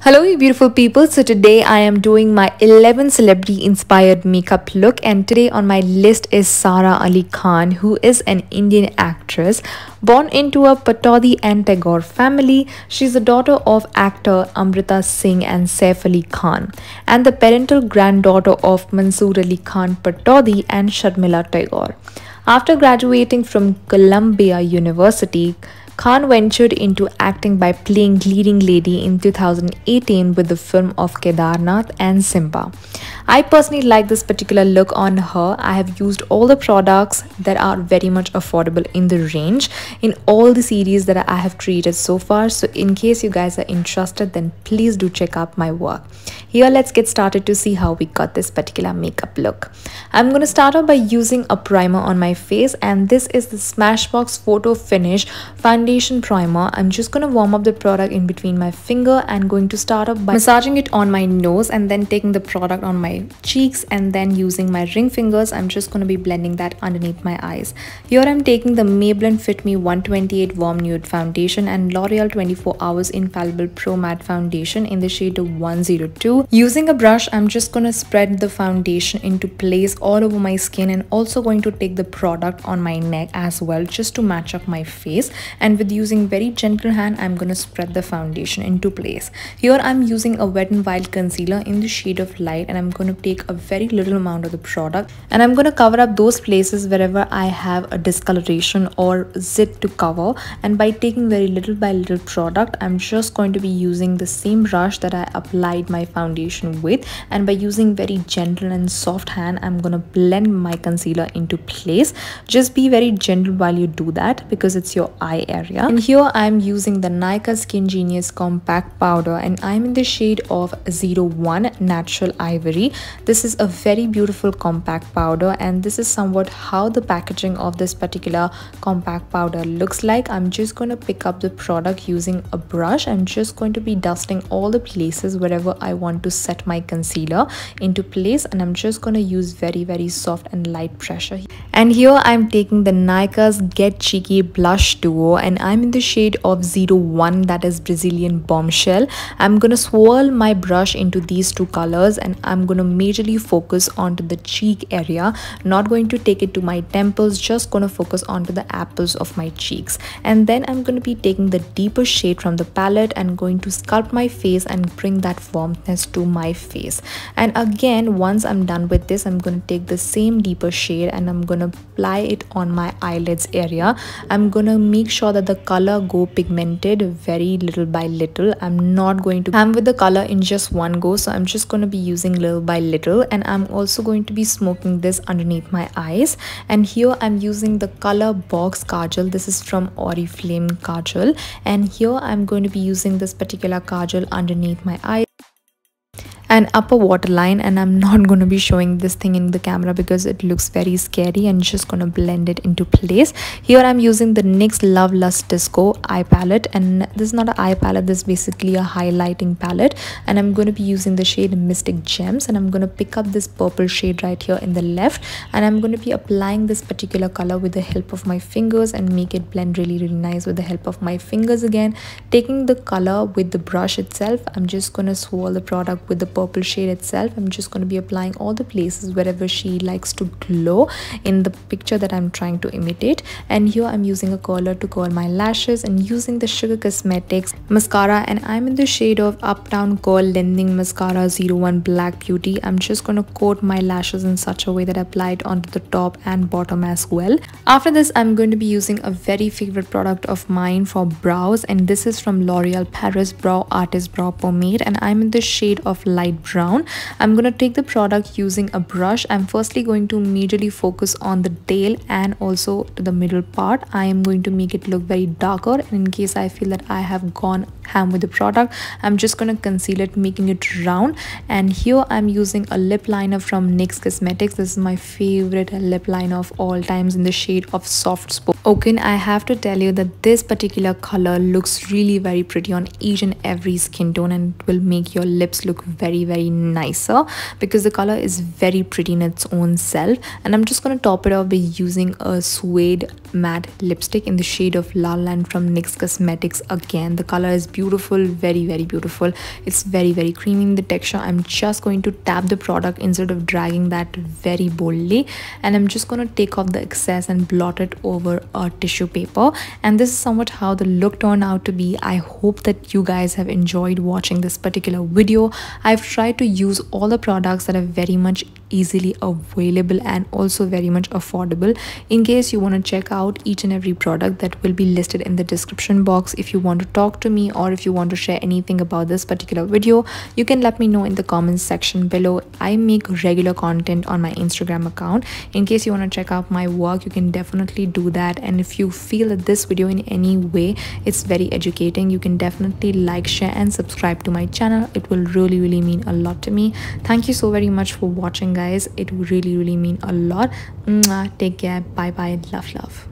Hello, you beautiful people. So, today I am doing my 11 celebrity inspired makeup look, and today on my list is Sara Ali Khan, who is an Indian actress born into a Pataudi and Tagore family. She's the daughter of actor Amrita Singh and Saif Ali Khan, and the parental granddaughter of Mansoor Ali Khan Pataudi and Sharmila Tagore. After graduating from Columbia University, Khan ventured into acting by playing leading lady in 2018 with the film of Kedarnath and Simba. I personally like this particular look on her. I have used all the products that are very much affordable in the range in all the series that I have created so far. So in case you guys are interested, then please do check out my work. Here, let's get started to see how we got this particular makeup look. I'm going to start off by using a primer on my face, and this is the Smashbox Photo Finish Foundation Primer. I'm just going to warm up the product in between my finger and going to start off by massaging it on my nose and then taking the product on my cheeks, and then using my ring fingers, I'm just going to be blending that underneath my eyes. Here I'm taking the Maybelline Fit Me 128 Warm Nude Foundation and L'Oreal 24 Hours Infallible Pro Matte Foundation in the shade of 102. Using a brush, I'm just going to spread the foundation into place all over my skin, and also going to take the product on my neck as well just to match up my face. And with using very gentle hand, I'm going to spread the foundation into place. Here I'm using a Wet n Wild concealer in the shade of Light, and I'm going to take a very little amount of the product and I'm going to cover up those places wherever I have a discoloration or zit to cover. And by taking very little by little product, I'm just going to be using the same brush that I applied my foundation with, and by using very gentle and soft hand, I'm going to blend my concealer into place. Just be very gentle while you do that because it's your eye area. And here I'm using the Nykaa Skin Genius Compact Powder, and I'm in the shade of 01 Natural Ivory. This is a very beautiful compact powder, and this is somewhat how the packaging of this particular compact powder looks like. I'm just going to pick up the product using a brush. I'm just going to be dusting all the places wherever I want to set my concealer into place, and I'm just going to use very soft and light pressure. And here I'm taking the Nykaa's Get Cheeky Blush Duo, and I'm in the shade of 01, that is Brazilian Bombshell. I'm going to swirl my brush into these two colors, and I'm going to majorly focus onto the cheek area, not going to take it to my temples, just going to focus onto the apples of my cheeks. And then I'm going to be taking the deeper shade from the palette and going to sculpt my face and bring that warmthness to my face. And again, once I'm done with this, I'm going to take the same deeper shade and I'm going to apply it on my eyelids area. I'm going to make sure that the color go pigmented very little by little. I'm not going to ham with the color in just one go, so I'm just going to be using little by little. And I'm also going to be smoking this underneath my eyes. And here I'm using the Color Box Kajal. This is from Oriflame Kajal, and here I'm going to be using this particular kajal underneath my eye and upper waterline. And I'm not going to be showing this thing in the camera because it looks very scary, and just going to blend it into place. Here I'm using the NYX Love Lust Disco eye palette, and this is not an eye palette, this is basically a highlighting palette, and I'm going to be using the shade Mystic Gems. And I'm going to pick up this purple shade right here in the left, and I'm going to be applying this particular color with the help of my fingers and make it blend really nice with the help of my fingers. Again, taking the color with the brush itself, I'm just going to swirl the product with the purple shade itself. I'm just going to be applying all the places wherever she likes to glow in the picture that I'm trying to imitate. And here I'm using a curler to curl my lashes, and using the Sugar Cosmetics mascara, and I'm in the shade of Uptown Curl Lengthening Mascara 01 Black Beauty. I'm just going to coat my lashes in such a way that I apply it onto the top and bottom as well. After this, I'm going to be using a very favorite product of mine for brows, and this is from L'Oreal Paris Brow Artist Brow Pomade, and I'm in the shade of Light Brown. I'm going to take the product using a brush. I'm firstly going to majorly focus on the tail and also to the middle part. I am going to make it look very darker, and in case I feel that I have gone ham with the product, I'm just going to conceal it, making it round. And here I'm using a lip liner from NYX Cosmetics. This is my favorite lip liner of all times in the shade of Soft Spoken. I have to tell you that this particular color looks really very pretty on each and every skin tone, and it will make your lips look very nicer because the color is very pretty in its own self. And I'm just going to top it off by using a suede matte lipstick in the shade of La La Land from NYX Cosmetics. Again, the color is beautiful, very beautiful. It's very creamy in the texture. I'm just going to tap the product instead of dragging that very boldly, and I'm just going to take off the excess and blot it over a tissue paper. And this is somewhat how the look turned out to be. I hope that you guys have enjoyed watching this particular video. I've tried to use all the products that are very much easily available and also very much affordable. In case you want to check out each and every product, that will be listed in the description box. If you want to talk to me or if you want to share anything about this particular video, you can let me know in the comments section below. I make regular content on my Instagram account. In case you want to check out my work, you can definitely do that. And if you feel that this video in any way it's very educating, you can definitely like, share and subscribe to my channel. It will really mean a lot to me. Thank you so very much for watching, guys. It really mean a lot. Take care. Bye, love.